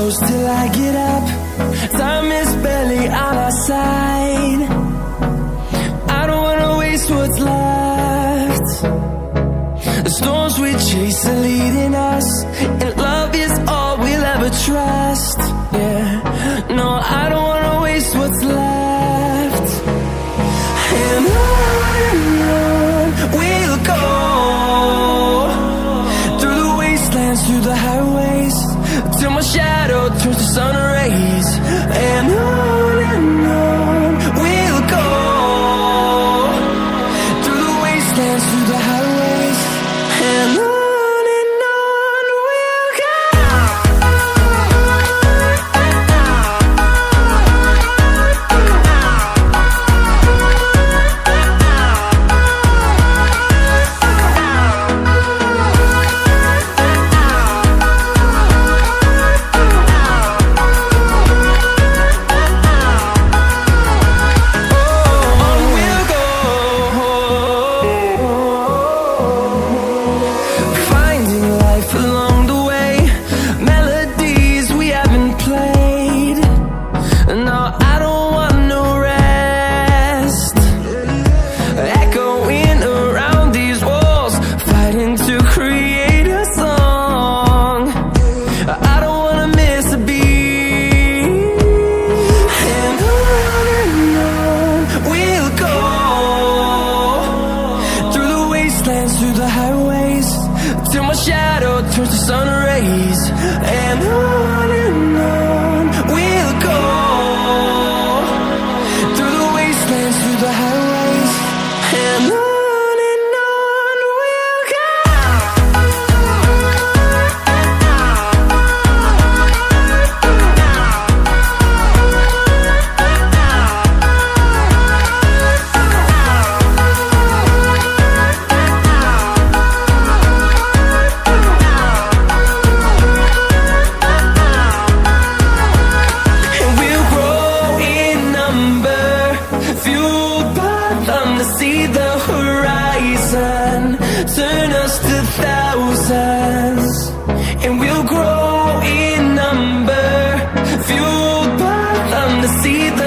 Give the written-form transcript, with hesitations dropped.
close till I get up. Time is barely on our side. I don't wanna waste what's left. The storms we chase are leading us, and love is all we'll ever trust. Yeah, no, I don't wanna waste what's left. And on we'll go, through the wastelands, through the highways, till my shadow turns to sun rays. And on we'll go, through the wastelands, through the highways, and on we'll go. Through the highways, till my shadow turns to sun rays. And on we'll go, through the wastelands, through the highways, and on we'll go. See the horizon, turn us to thousands, and we'll grow in number, fueled by them to see the